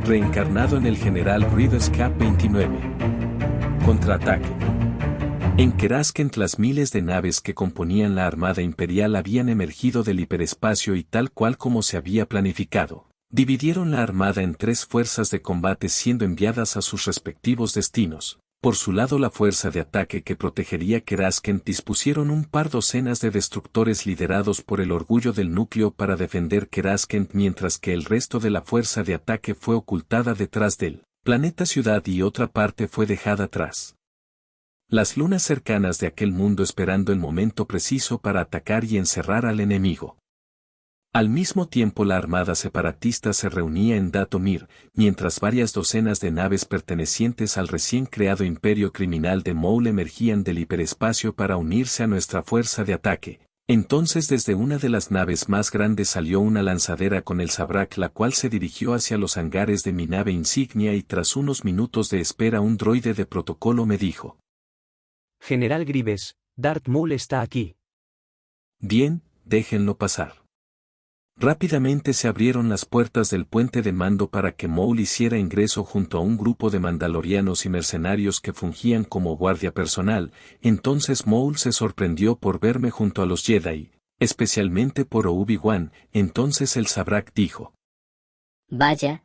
Reencarnado en el general Grievous Cap-29. Contraataque. En Keraskent las miles de naves que componían la Armada Imperial habían emergido del hiperespacio y tal cual como se había planificado, dividieron la Armada en 3 fuerzas de combate siendo enviadas a sus respectivos destinos. Por su lado la fuerza de ataque que protegería Keraskent dispusieron un par docenas de destructores liderados por el orgullo del núcleo para defender Keraskent mientras que el resto de la fuerza de ataque fue ocultada detrás del planeta ciudad y otra parte fue dejada atrás. Las lunas cercanas de aquel mundo esperando el momento preciso para atacar y encerrar al enemigo. Al mismo tiempo la armada separatista se reunía en Datomir, mientras varias docenas de naves pertenecientes al recién creado imperio criminal de Maul emergían del hiperespacio para unirse a nuestra fuerza de ataque. Entonces desde una de las naves más grandes salió una lanzadera con el Sabrak la cual se dirigió hacia los hangares de mi nave insignia y tras unos minutos de espera un droide de protocolo me dijo: General Grievous, Darth Maul está aquí. Bien, déjenlo pasar. Rápidamente se abrieron las puertas del puente de mando para que Maul hiciera ingreso junto a un grupo de mandalorianos y mercenarios que fungían como guardia personal. Entonces Maul se sorprendió por verme junto a los Jedi, especialmente por Obi-Wan. Entonces el Sabrak dijo: Vaya,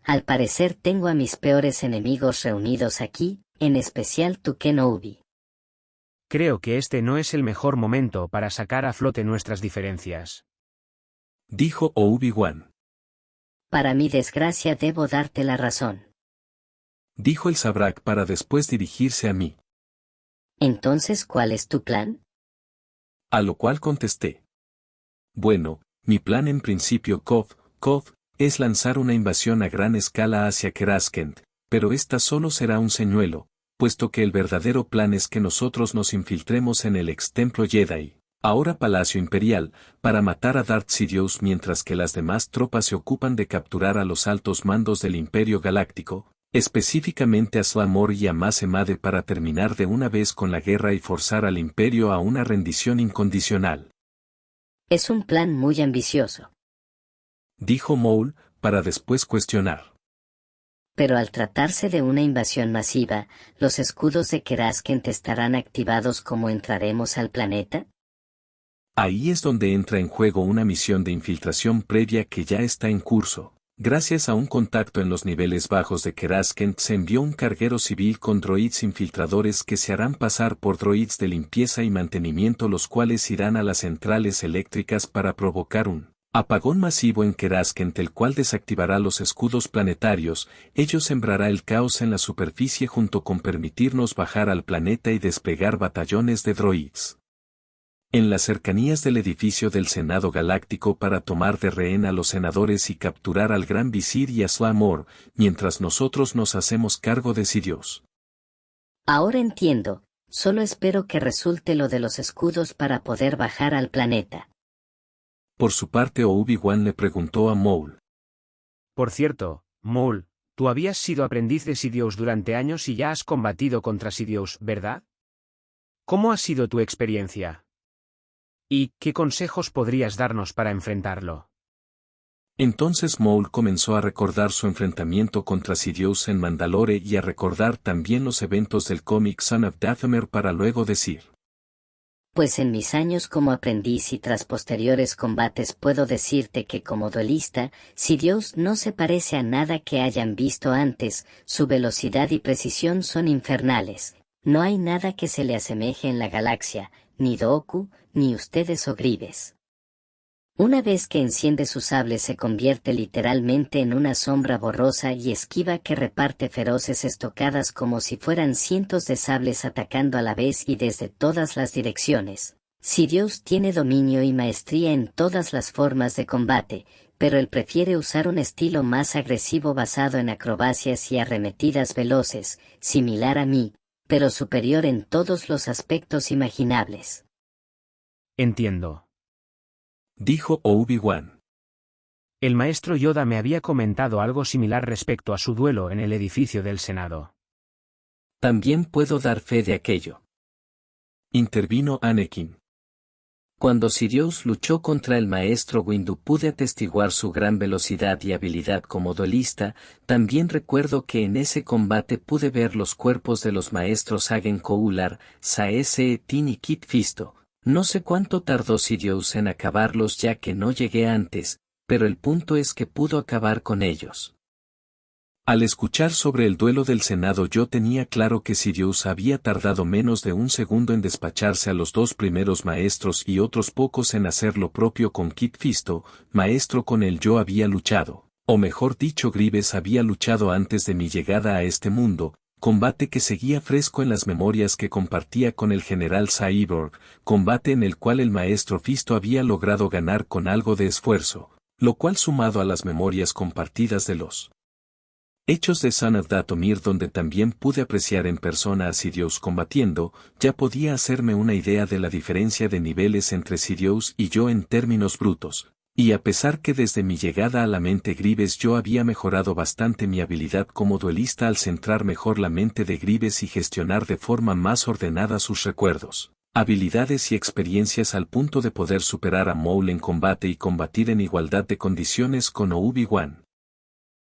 al parecer tengo a mis peores enemigos reunidos aquí, en especial tú Kenobi. Creo que este no es el mejor momento para sacar a flote nuestras diferencias. Dijo Obi-Wan. Para mi desgracia debo darte la razón. Dijo el Sabrak para después dirigirse a mí. Entonces, ¿cuál es tu plan? A lo cual contesté: Bueno, mi plan en principio es lanzar una invasión a gran escala hacia Keraskent, pero esta solo será un señuelo, puesto que el verdadero plan es que nosotros nos infiltremos en el ex templo Jedi, ahora Palacio Imperial, para matar a Darth Sidious mientras que las demás tropas se ocupan de capturar a los altos mandos del Imperio Galáctico, específicamente a Slamor y a Mace Made para terminar de una vez con la guerra y forzar al Imperio a una rendición incondicional. Es un plan muy ambicioso. Dijo Maul, para después cuestionar. Pero al tratarse de una invasión masiva, ¿los escudos de Keraskent estarán activados como entraremos al planeta? Ahí es donde entra en juego una misión de infiltración previa que ya está en curso. Gracias a un contacto en los niveles bajos de Keraskent se envió un carguero civil con droids infiltradores que se harán pasar por droids de limpieza y mantenimiento los cuales irán a las centrales eléctricas para provocar un apagón masivo en Keraskent el cual desactivará los escudos planetarios. Ello sembrará el caos en la superficie junto con permitirnos bajar al planeta y desplegar batallones de droids en las cercanías del edificio del Senado Galáctico para tomar de rehén a los senadores y capturar al Gran Visir y a Slamor, mientras nosotros nos hacemos cargo de Sidious. Ahora entiendo, solo espero que resulte lo de los escudos para poder bajar al planeta. Por su parte Obi-Wan le preguntó a Maul. Por cierto, Maul, tú habías sido aprendiz de Sidious durante años y ya has combatido contra Sidious, ¿verdad? ¿Cómo ha sido tu experiencia? ¿Y qué consejos podrías darnos para enfrentarlo? Entonces Maul comenzó a recordar su enfrentamiento contra Sidious en Mandalore y a recordar también los eventos del cómic Son of Dathomir para luego decir: Pues en mis años como aprendiz y tras posteriores combates puedo decirte que como duelista, Sidious no se parece a nada que hayan visto antes, su velocidad y precisión son infernales. No hay nada que se le asemeje en la galaxia, ni Dooku, ni ustedes o Grievous. Una vez que enciende su sable se convierte literalmente en una sombra borrosa y esquiva que reparte feroces estocadas como si fueran cientos de sables atacando a la vez y desde todas las direcciones. Sidious tiene dominio y maestría en todas las formas de combate, pero él prefiere usar un estilo más agresivo basado en acrobacias y arremetidas veloces, similar a mí, pero superior en todos los aspectos imaginables. Entiendo. Dijo Obi-Wan. El maestro Yoda me había comentado algo similar respecto a su duelo en el edificio del Senado. También puedo dar fe de aquello. Intervino Anakin. Cuando Sidious luchó contra el maestro Windu pude atestiguar su gran velocidad y habilidad como duelista, también recuerdo que en ese combate pude ver los cuerpos de los maestros Agen Koular, Sae-Seetin y Kit Fisto. No sé cuánto tardó Sidious en acabarlos ya que no llegué antes, pero el punto es que pudo acabar con ellos. Al escuchar sobre el duelo del Senado yo tenía claro que Sidious había tardado menos de un segundo en despacharse a los dos primeros maestros y otros pocos en hacer lo propio con Kit Fisto, maestro con el yo había luchado, o mejor dicho Grievous había luchado antes de mi llegada a este mundo, combate que seguía fresco en las memorias que compartía con el general Cyborg, combate en el cual el maestro Fisto había logrado ganar con algo de esfuerzo, lo cual sumado a las memorias compartidas de los hechos de Son of Dathomir donde también pude apreciar en persona a Sidious combatiendo, ya podía hacerme una idea de la diferencia de niveles entre Sidious y yo en términos brutos. Y a pesar que desde mi llegada a la mente Grievous yo había mejorado bastante mi habilidad como duelista al centrar mejor la mente de Grievous y gestionar de forma más ordenada sus recuerdos, habilidades y experiencias al punto de poder superar a Maul en combate y combatir en igualdad de condiciones con Obi-Wan.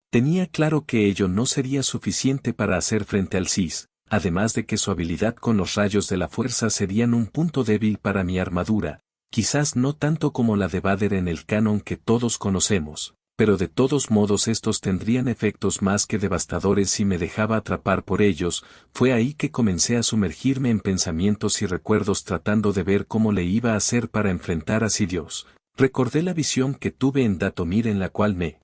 Tenía claro que ello no sería suficiente para hacer frente al Sith, además de que su habilidad con los rayos de la fuerza serían un punto débil para mi armadura. Quizás no tanto como la de Vader en el canon que todos conocemos, pero de todos modos estos tendrían efectos más que devastadores si me dejaba atrapar por ellos. Fue ahí que comencé a sumergirme en pensamientos y recuerdos tratando de ver cómo le iba a hacer para enfrentar a Sidious. Recordé la visión que tuve en Dathomir en la cual me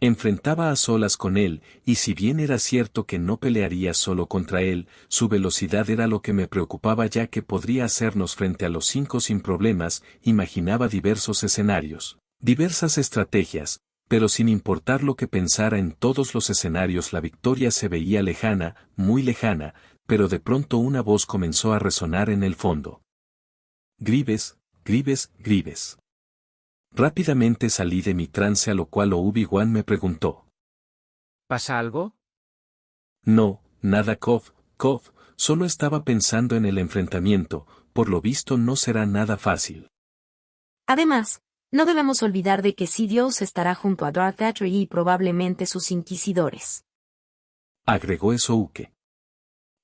enfrentaba a solas con él, y si bien era cierto que no pelearía solo contra él, su velocidad era lo que me preocupaba ya que podría hacernos frente a los 5 sin problemas. Imaginaba diversos escenarios, diversas estrategias, pero sin importar lo que pensara en todos los escenarios la victoria se veía lejana, muy lejana, pero de pronto una voz comenzó a resonar en el fondo. Grievous, Grievous, Grievous. Rápidamente salí de mi trance a lo cual Obi-Wan me preguntó. ¿Pasa algo? No, nada Kov, solo estaba pensando en el enfrentamiento, por lo visto no será nada fácil. Además, no debemos olvidar de que Sidious estará junto a Darth Vader y probablemente sus inquisidores. Agregó Ahsoka.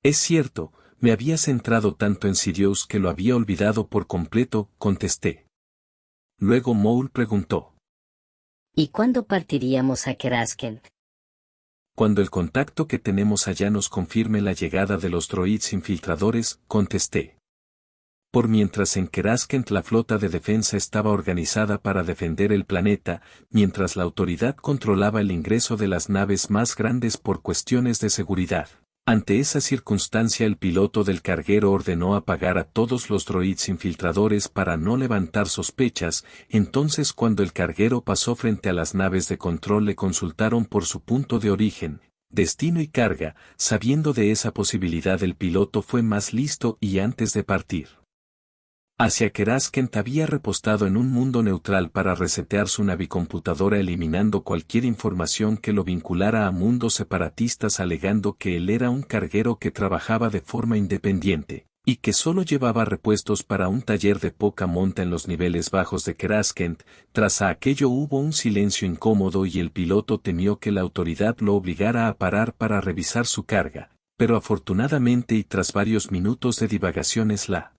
Es cierto, me había centrado tanto en Sidious que lo había olvidado por completo, contesté. Luego Maul preguntó. ¿Y cuándo partiríamos a Kerasken? Cuando el contacto que tenemos allá nos confirme la llegada de los droids infiltradores, contesté. Por mientras en Kerasken la flota de defensa estaba organizada para defender el planeta, mientras la autoridad controlaba el ingreso de las naves más grandes por cuestiones de seguridad. Ante esa circunstancia el piloto del carguero ordenó apagar a todos los droids infiltradores para no levantar sospechas. Entonces cuando el carguero pasó frente a las naves de control le consultaron por su punto de origen, destino y carga. Sabiendo de esa posibilidad el piloto fue más listo y antes de partir hacia Kerasken había repostado en un mundo neutral para resetear su navicomputadora eliminando cualquier información que lo vinculara a mundos separatistas alegando que él era un carguero que trabajaba de forma independiente, y que solo llevaba repuestos para un taller de poca monta en los niveles bajos de Kerasken. Tras aquello hubo un silencio incómodo y el piloto temió que la autoridad lo obligara a parar para revisar su carga, pero afortunadamente y tras varios minutos de divagaciones la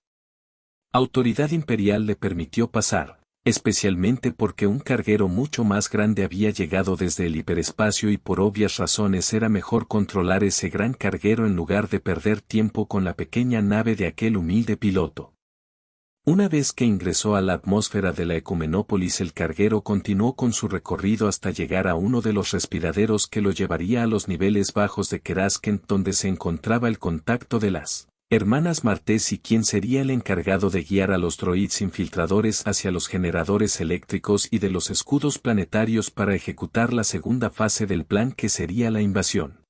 Autoridad imperial le permitió pasar, especialmente porque un carguero mucho más grande había llegado desde el hiperespacio y por obvias razones era mejor controlar ese gran carguero en lugar de perder tiempo con la pequeña nave de aquel humilde piloto. Una vez que ingresó a la atmósfera de la Ecumenópolis, el carguero continuó con su recorrido hasta llegar a uno de los respiraderos que lo llevaría a los niveles bajos de Keraskent, donde se encontraba el contacto de las hermanas Martés y quien sería el encargado de guiar a los droids infiltradores hacia los generadores eléctricos y de los escudos planetarios para ejecutar la segunda fase del plan, que sería la invasión.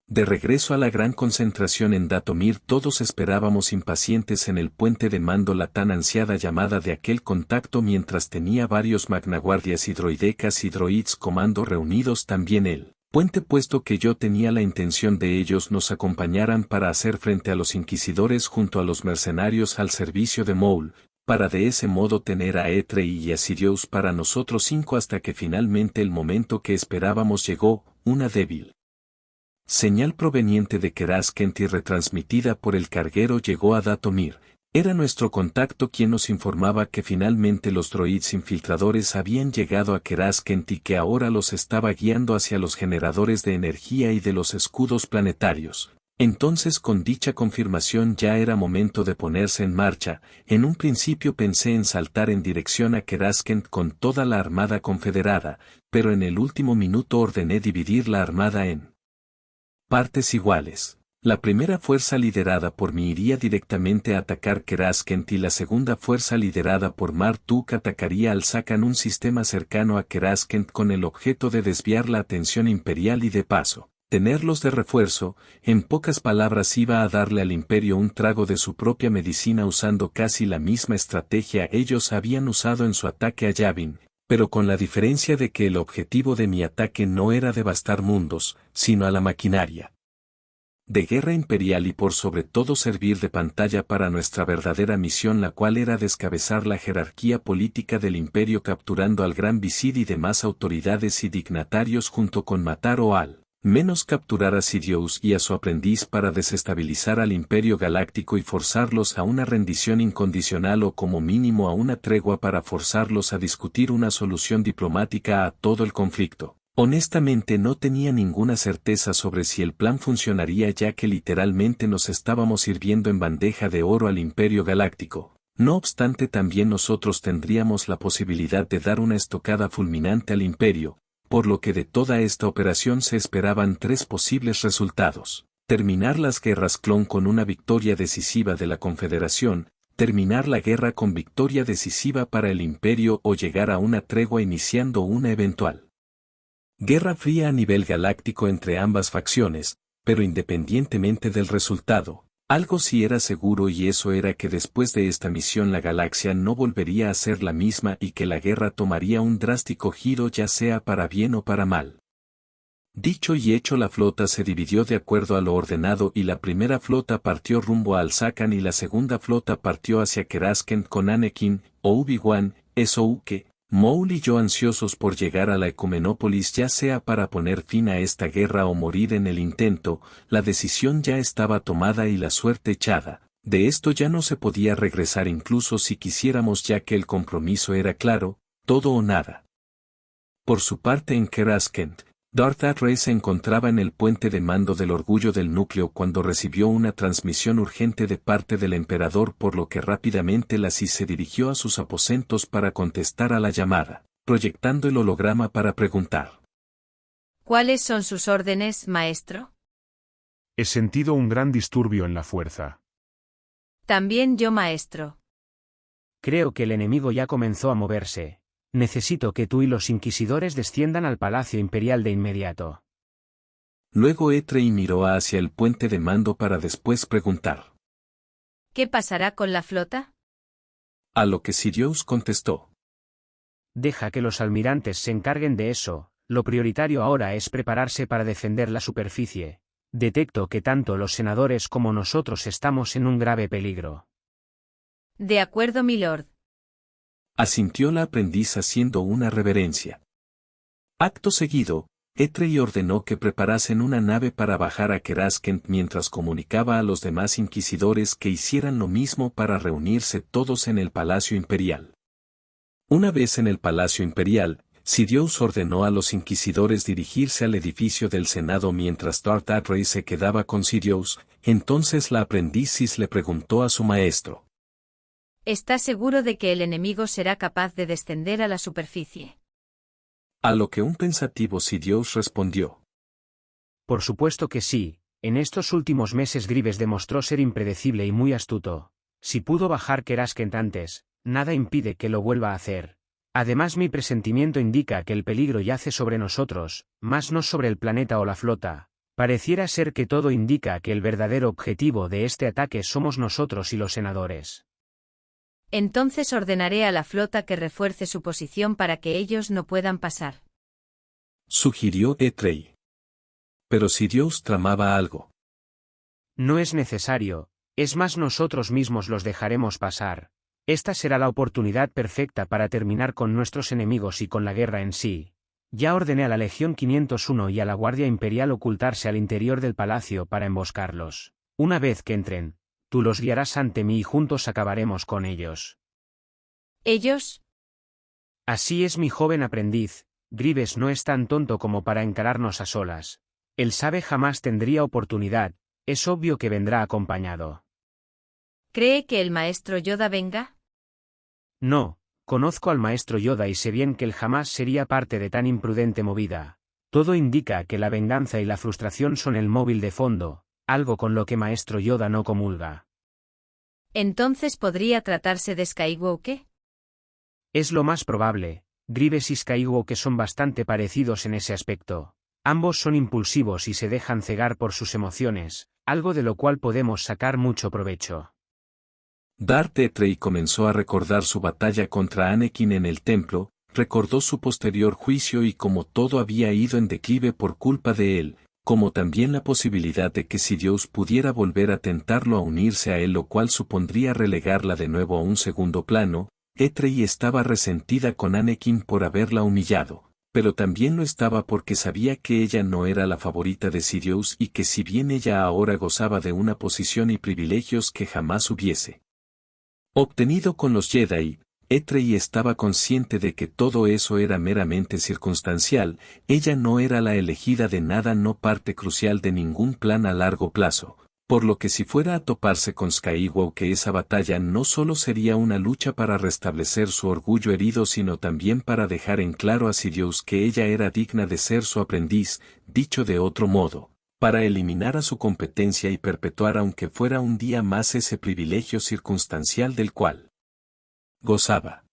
De regreso a la gran concentración en Datomir, todos esperábamos impacientes en el puente de mando la tan ansiada llamada de aquel contacto, mientras tenía varios magnaguardias y droidecas y droids comando reunidos también el puente, puesto que yo tenía la intención de ellos nos acompañaran para hacer frente a los inquisidores junto a los mercenarios al servicio de Maul, para de ese modo tener a Etrey y a Sidious para nosotros 5 hasta que finalmente el momento que esperábamos llegó, una débil señal proveniente de Keraskent y retransmitida por el carguero llegó a Datomir. Era nuestro contacto quien nos informaba que finalmente los droids infiltradores habían llegado a Keraskent y que ahora los estaba guiando hacia los generadores de energía y de los escudos planetarios. Entonces, con dicha confirmación ya era momento de ponerse en marcha. En un principio pensé en saltar en dirección a Keraskent con toda la armada confederada, pero en el último minuto ordené dividir la armada en partes iguales. La primera fuerza liderada por mí iría directamente a atacar Keraskent y la segunda fuerza liderada por Martuk atacaría al Sakan, un sistema cercano a Keraskent, con el objeto de desviar la atención imperial y de paso tenerlos de refuerzo. En pocas palabras, iba a darle al imperio un trago de su propia medicina usando casi la misma estrategia ellos habían usado en su ataque a Yavin, pero con la diferencia de que el objetivo de mi ataque no era devastar mundos, sino a la maquinaria de guerra imperial y por sobre todo servir de pantalla para nuestra verdadera misión, la cual era descabezar la jerarquía política del imperio capturando al gran visir y demás autoridades y dignatarios, junto con matar o al menos capturar a Sidious y a su aprendiz para desestabilizar al imperio galáctico y forzarlos a una rendición incondicional o como mínimo a una tregua para forzarlos a discutir una solución diplomática a todo el conflicto. Honestamente no tenía ninguna certeza sobre si el plan funcionaría, ya que literalmente nos estábamos sirviendo en bandeja de oro al imperio galáctico. No obstante, también nosotros tendríamos la posibilidad de dar una estocada fulminante al imperio, por lo que de toda esta operación se esperaban 3 posibles resultados: terminar las guerras clon con una victoria decisiva de la Confederación, terminar la guerra con victoria decisiva para el imperio o llegar a una tregua iniciando una eventual guerra fría a nivel galáctico entre ambas facciones. Pero independientemente del resultado, algo sí era seguro, y eso era que después de esta misión la galaxia no volvería a ser la misma y que la guerra tomaría un drástico giro, ya sea para bien o para mal. Dicho y hecho, la flota se dividió de acuerdo a lo ordenado y la primera flota partió rumbo a Alsakan y la segunda flota partió hacia Keraskent con Anakin, Obi-Wan, Ahsoka, Maul y yo ansiosos por llegar a la Ecumenópolis, ya sea para poner fin a esta guerra o morir en el intento. La decisión ya estaba tomada y la suerte echada. De esto ya no se podía regresar incluso si quisiéramos, ya que el compromiso era claro: todo o nada. Por su parte, en Keraskent, Darth Vader se encontraba en el puente de mando del Orgullo del Núcleo cuando recibió una transmisión urgente de parte del emperador, por lo que rápidamente se dirigió a sus aposentos para contestar a la llamada, proyectando el holograma para preguntar: ¿Cuáles son sus órdenes, maestro? He sentido un gran disturbio en la fuerza. También yo, maestro. Creo que el enemigo ya comenzó a moverse. Necesito que tú y los inquisidores desciendan al Palacio Imperial de inmediato. Luego Etrey miró hacia el puente de mando para después preguntar: ¿Qué pasará con la flota? A lo que Sidious contestó: Deja que los almirantes se encarguen de eso. Lo prioritario ahora es prepararse para defender la superficie. Detecto que tanto los senadores como nosotros estamos en un grave peligro. De acuerdo, milord. Asintió la aprendiz haciendo una reverencia. Acto seguido, Etrey ordenó que preparasen una nave para bajar a Keraskent mientras comunicaba a los demás inquisidores que hicieran lo mismo para reunirse todos en el Palacio Imperial. Una vez en el Palacio Imperial, Sidious ordenó a los inquisidores dirigirse al edificio del Senado mientras Darth Atray se quedaba con Sidious. Entonces la aprendiz Sith le preguntó a su maestro: ¿Estás seguro de que el enemigo será capaz de descender a la superficie? A lo que un pensativo Sidious respondió: Por supuesto que sí, en estos últimos meses Grievous demostró ser impredecible y muy astuto. Si pudo bajar Keraskent antes, nada impide que lo vuelva a hacer. Además mi presentimiento indica que el peligro yace sobre nosotros, más no sobre el planeta o la flota. Pareciera ser que todo indica que el verdadero objetivo de este ataque somos nosotros y los senadores. Entonces ordenaré a la flota que refuerce su posición para que ellos no puedan pasar. Sugirió Etrey. Pero Sidious tramaba algo. No es necesario, es más nosotros mismos los dejaremos pasar. Esta será la oportunidad perfecta para terminar con nuestros enemigos y con la guerra en sí. Ya ordené a la Legión 501 y a la Guardia Imperial ocultarse al interior del palacio para emboscarlos. Una vez que entren, tú los guiarás ante mí y juntos acabaremos con ellos. ¿Ellos? Así es mi joven aprendiz, Grievous no es tan tonto como para encararnos a solas. Él sabe jamás tendría oportunidad, es obvio que vendrá acompañado. ¿Cree que el maestro Yoda venga? No, conozco al maestro Yoda y sé bien que él jamás sería parte de tan imprudente movida. Todo indica que la venganza y la frustración son el móvil de fondo, algo con lo que maestro Yoda no comulga. ¿Entonces podría tratarse de Skywalker? Es lo más probable, Grievous y Skywalker son bastante parecidos en ese aspecto. Ambos son impulsivos y se dejan cegar por sus emociones, algo de lo cual podemos sacar mucho provecho. Darth Etrey comenzó a recordar su batalla contra Anakin en el templo, recordó su posterior juicio y cómo todo había ido en declive por culpa de él, como también la posibilidad de que Sidious pudiera volver a tentarlo a unirse a él, lo cual supondría relegarla de nuevo a un segundo plano. Etrey estaba resentida con Anakin por haberla humillado, pero también lo estaba porque sabía que ella no era la favorita de Sidious y que si bien ella ahora gozaba de una posición y privilegios que jamás hubiese obtenido con los Jedi, Etrey estaba consciente de que todo eso era meramente circunstancial. Ella no era la elegida de nada, no parte crucial de ningún plan a largo plazo, por lo que si fuera a toparse con Skywalker, esa batalla no solo sería una lucha para restablecer su orgullo herido, sino también para dejar en claro a Sidious que ella era digna de ser su aprendiz, dicho de otro modo, para eliminar a su competencia y perpetuar aunque fuera un día más ese privilegio circunstancial del cual gozaba.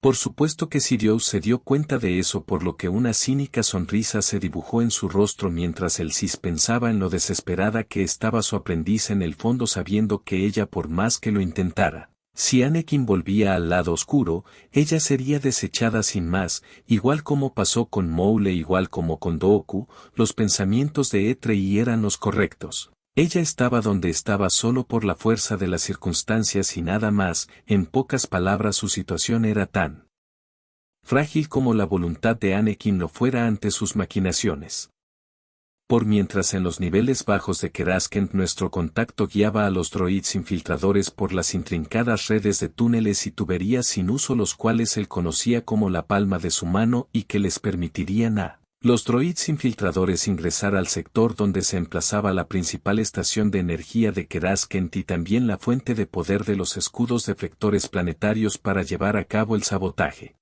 Por supuesto que Sidious se dio cuenta de eso, por lo que una cínica sonrisa se dibujó en su rostro mientras el Sith pensaba en lo desesperada que estaba su aprendiz en el fondo, sabiendo que ella, por más que lo intentara, si Anakin volvía al lado oscuro, ella sería desechada sin más, igual como pasó con Maul e igual como con Dooku. Los pensamientos de Etrey eran los correctos. Ella estaba donde estaba solo por la fuerza de las circunstancias y nada más. En pocas palabras, su situación era tan frágil como la voluntad de Anakin lo fuera ante sus maquinaciones. Por mientras en los niveles bajos de Keraskent nuestro contacto guiaba a los droids infiltradores por las intrincadas redes de túneles y tuberías sin uso, los cuales él conocía como la palma de su mano y que les permitirían a los droids infiltradores ingresar al sector donde se emplazaba la principal estación de energía de Keraskent y también la fuente de poder de los escudos deflectores planetarios para llevar a cabo el sabotaje.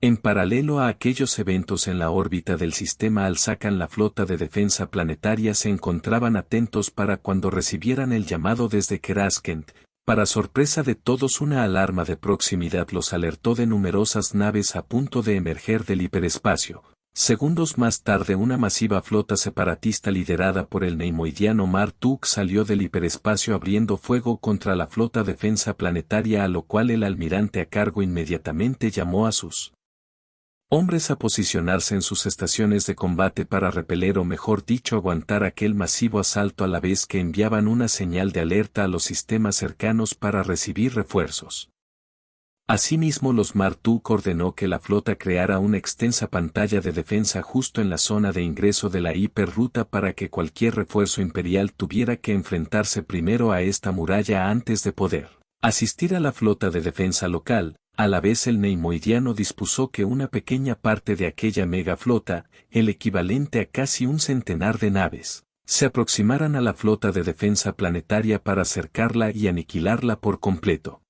En paralelo a aquellos eventos en la órbita del sistema Alsacan, la flota de defensa planetaria se encontraban atentos para cuando recibieran el llamado desde Keraskent. Para sorpresa de todos, una alarma de proximidad los alertó de numerosas naves a punto de emerger del hiperespacio. Segundos más tarde, una masiva flota separatista liderada por el neimoidiano Martuk salió del hiperespacio abriendo fuego contra la flota defensa planetaria, a lo cual el almirante a cargo inmediatamente llamó a sus hombres a posicionarse en sus estaciones de combate para repeler, o mejor dicho, aguantar aquel masivo asalto, a la vez que enviaban una señal de alerta a los sistemas cercanos para recibir refuerzos. Asimismo, los Martuk ordenó que la flota creara una extensa pantalla de defensa justo en la zona de ingreso de la hiperruta para que cualquier refuerzo imperial tuviera que enfrentarse primero a esta muralla antes de poder asistir a la flota de defensa local. A la vez el Neimoidiano dispuso que una pequeña parte de aquella megaflota, el equivalente a casi un centenar de naves, se aproximaran a la flota de defensa planetaria para acercarla y aniquilarla por completo.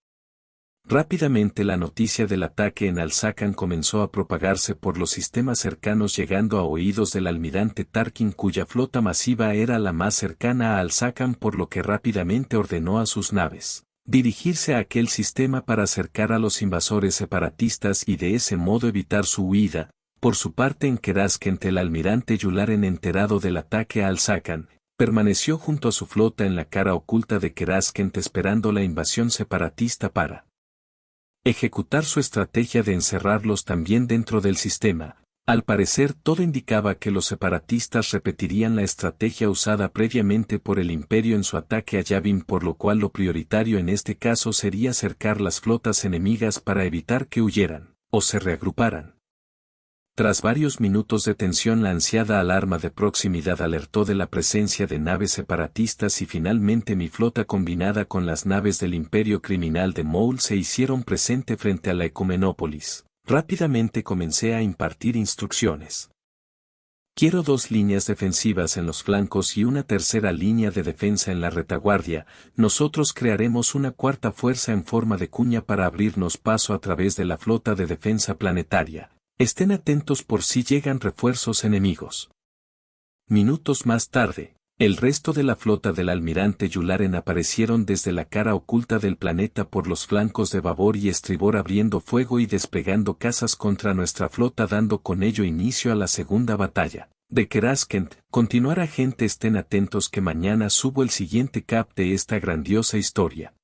Rápidamente la noticia del ataque en Alsacan comenzó a propagarse por los sistemas cercanos, llegando a oídos del almirante Tarkin, cuya flota masiva era la más cercana a Alsacan, por lo que rápidamente ordenó a sus naves dirigirse a aquel sistema para acercar a los invasores separatistas y de ese modo evitar su huida. Por su parte, en Keraskent, el almirante Yularen, enterado del ataque a Alsacan, permaneció junto a su flota en la cara oculta de Keraskent esperando la invasión separatista para ejecutar su estrategia de encerrarlos también dentro del sistema. Al parecer, todo indicaba que los separatistas repetirían la estrategia usada previamente por el Imperio en su ataque a Yavin, por lo cual lo prioritario en este caso sería cercar las flotas enemigas para evitar que huyeran o se reagruparan. Tras varios minutos de tensión, la ansiada alarma de proximidad alertó de la presencia de naves separatistas y finalmente mi flota, combinada con las naves del Imperio Criminal de Maul, se hicieron presente frente a la Ecumenópolis. Rápidamente comencé a impartir instrucciones. Quiero 2 líneas defensivas en los flancos y una tercera línea de defensa en la retaguardia. Nosotros crearemos una cuarta fuerza en forma de cuña para abrirnos paso a través de la flota de defensa planetaria. Estén atentos por si llegan refuerzos enemigos. Minutos más tarde, el resto de la flota del almirante Yularen aparecieron desde la cara oculta del planeta por los flancos de babor y estribor, abriendo fuego y desplegando cazas contra nuestra flota, dando con ello inicio a la segunda batalla de Keraskent. Continuará, gente, estén atentos que mañana subo el siguiente cap de esta grandiosa historia.